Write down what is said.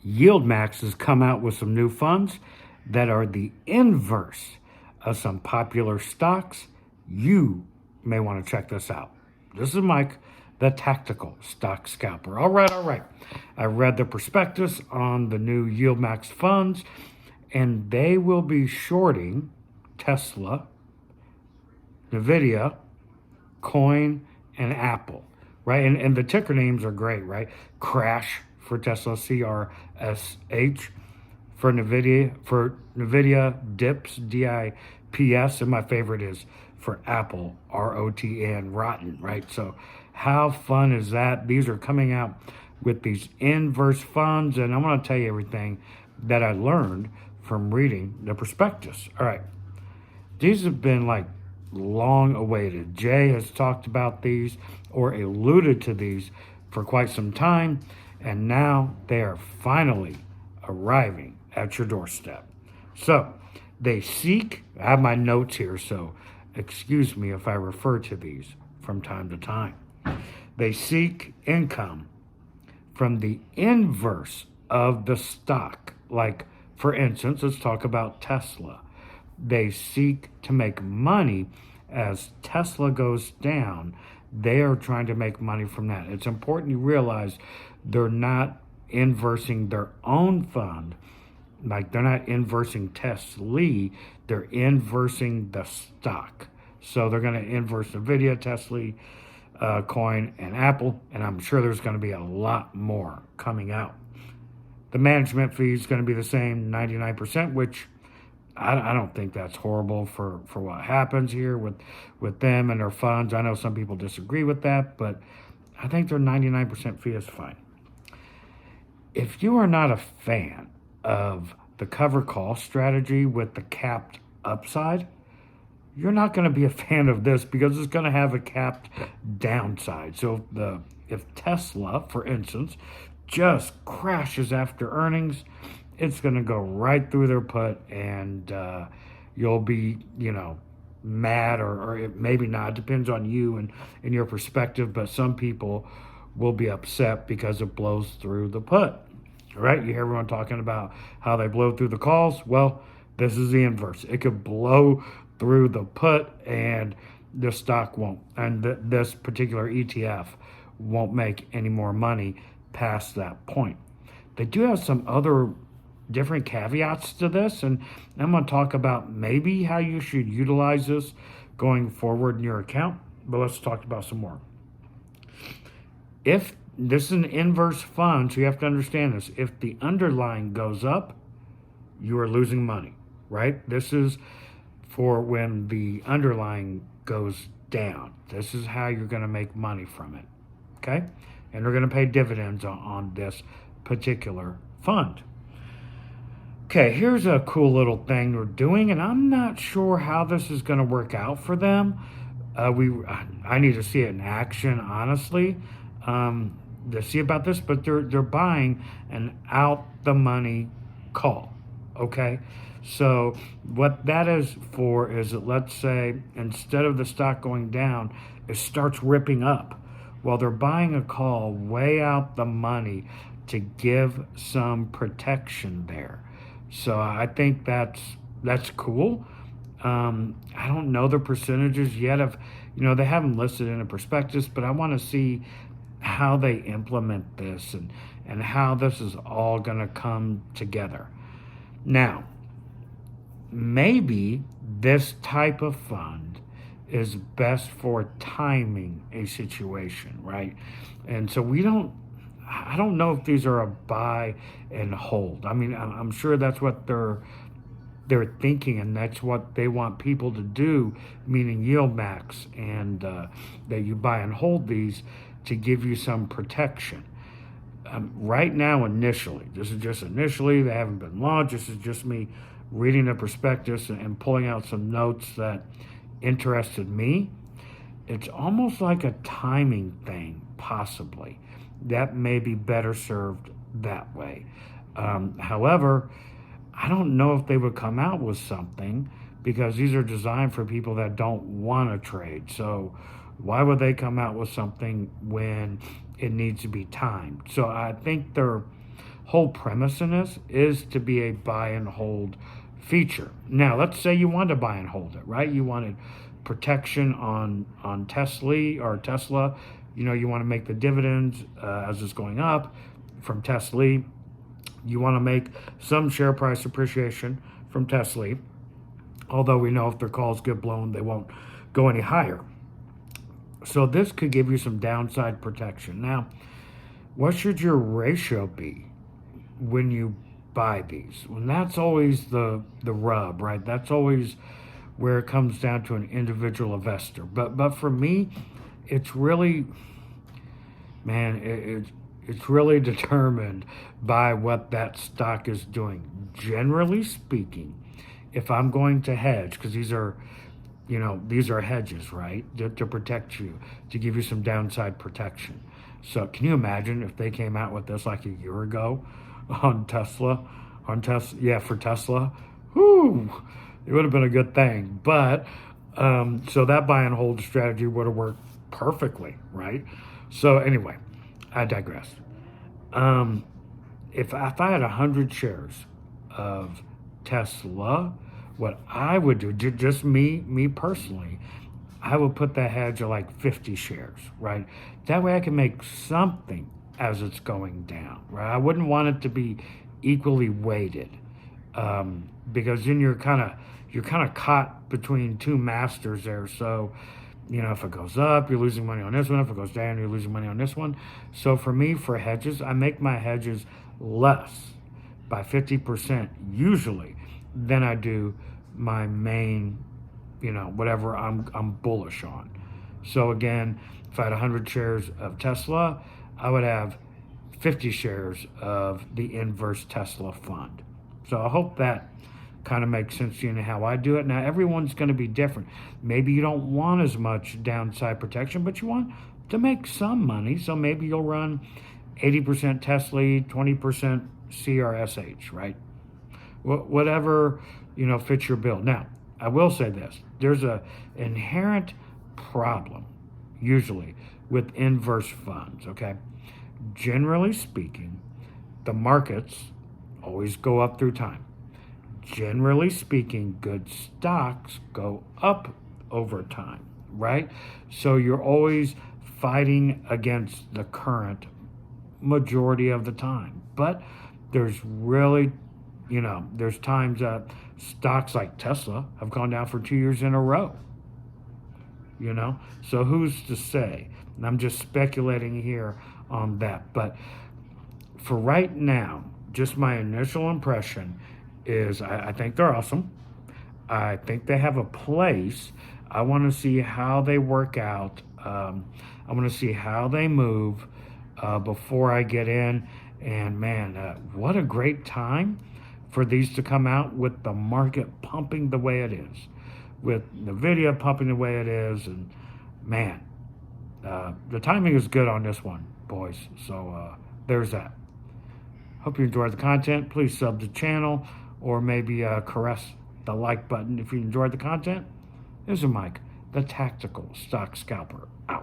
Yieldmax has come out with some new funds that are the inverse of some popular stocks. You may want to check this out. This is Mike, the Tactical Stock Scalper. All right. I read the prospectus on the new Yieldmax funds, and they will be shorting Tesla, Nvidia, Coin, and Apple, right? And the ticker names are great, right? Crash for Tesla, CRSH. For Nvidia, DIPS, DIPS, and my favorite is for Apple, ROTN, rotten, right? So how fun is that? These are coming out with these inverse funds, and I'm going to tell you everything that I learned from reading the prospectus. All right. These have been like long awaited. Jay has talked about these or alluded to these for quite some time, and now they are finally arriving at your doorstep. So they seek, I have my notes here, so excuse me if I refer to these from time to time. They seek income from the inverse of the stock. Like, for instance, let's talk about Tesla. They seek to make money as Tesla goes down. They are trying to make money from that. It's important you realize they're not inversing their own fund. Like, they're not inversing Tesla, they're inversing the stock. So they're going to inverse Nvidia, Tesla, Coin, and Apple, and I'm sure there's going to be a lot more coming out. The management fee is going to be the same, 99%, which I don't think that's horrible for what happens here with them and their funds. I know some people disagree with that, but I think their 99% fee is fine. If you are not a fan of the cover call strategy with the capped upside, you're not going to be a fan of this because it's going to have a capped downside. So if Tesla, for instance, just crashes after earnings, it's going to go right through their put, and you'll be, mad or maybe not. It depends on you and your perspective, but some people will be upset because it blows through the put. Right? You hear everyone talking about how they blow through the calls. Well, this is the inverse. It could blow through the put and the stock won't. And this particular ETF won't make any more money past that point. They do have some other different caveats to this, and I'm going to talk about maybe how you should utilize this going forward in your account. But let's talk about some more. If this is an inverse fund, so you have to understand this. If the underlying goes up, you are losing money, right? This is for when the underlying goes down. This is how you're going to make money from it, okay? And they're going to pay dividends on this particular fund. Okay, here's a cool little thing they're doing, and I'm not sure how this is going to work out for them. I need to see it in action, honestly. To see about this, but they're buying an out the money call. Okay, so what that is for is that, let's say, instead of the stock going down, it starts ripping up. Well, they're buying a call way out the money to give some protection there. So I think that's cool. I don't know the percentages yet of, they haven't listed in a prospectus, but I want to see how they implement this and how this is all going to come together. Now, maybe this type of fund is best for timing a situation, right? And so I don't know if these are a buy and hold. I mean, I'm sure that's what they're thinking, and that's what they want people to do, meaning Yieldmax, and that you buy and hold these to give you some protection. Right now, initially, this is just initially, they haven't been launched. This is just me reading the prospectus and pulling out some notes that interested me. It's almost like a timing thing, possibly. That may be better served that way. However, I don't know if they would come out with something, because these are designed for people that don't want to trade. So why would they come out with something when it needs to be timed? So I think they're whole premise in this is to be a buy and hold feature. Now, let's say you wanted to buy and hold it, right? You wanted protection on Tesla or Tesla. You know, you want to make the dividends as it's going up from Tesla. You want to make some share price appreciation from Tesla, although we know if their calls get blown, they won't go any higher. So this could give you some downside protection. Now, what should your ratio be when you buy these? And that's always the rub, right? That's always where it comes down to an individual investor. But for me, it's really, man, it's really determined by what that stock is doing. Generally speaking, if I'm going to hedge, because these are hedges, right? To protect you, to give you some downside protection. So can you imagine if they came out with this like a year ago on Tesla? For Tesla? Whoo! It would have been a good thing. But, so that buy and hold strategy would have worked perfectly, right? So anyway, I digress. If I had 100 shares of Tesla, what I would do, just me personally, I would put that hedge at like 50 shares, right? That way I can make something as it's going down, right? I wouldn't want it to be equally weighted, because then you're kind of caught between two masters there. So, you know, if it goes up, you're losing money on this one. If it goes down, you're losing money on this one. So for me, for hedges, I make my hedges less by 50% usually than I do my main, whatever I'm bullish on. So again, if I had 100 shares of Tesla, I would have 50 shares of the inverse Tesla fund. So I hope that kind of makes sense to you how I do it. Now, everyone's going to be different. Maybe you don't want as much downside protection, but you want to make some money. So maybe you'll run 80% Tesla, 20% CRSH, right? Whatever, fits your bill. Now, I will say this. There's an inherent problem, usually, with inverse funds, okay? Generally speaking, the markets always go up through time. Generally speaking, good stocks go up over time, right? So you're always fighting against the current majority of the time. But there's really, there's times that stocks like Tesla have gone down for 2 years in a row. So who's to say? And I'm just speculating here on that. But for right now, just my initial impression is I think they're awesome. I think they have a place. I want to see how they work out. I want to see how they move before I get in. And man, what a great time for these to come out with the market pumping the way it is, with NVIDIA pumping the way it is. And man, the timing is good on this one, boys. So there's that. Hope you enjoyed the content. Please sub the channel, or maybe caress the like button if you enjoyed the content. This is Mike, the Tactical Stock Scalper, out.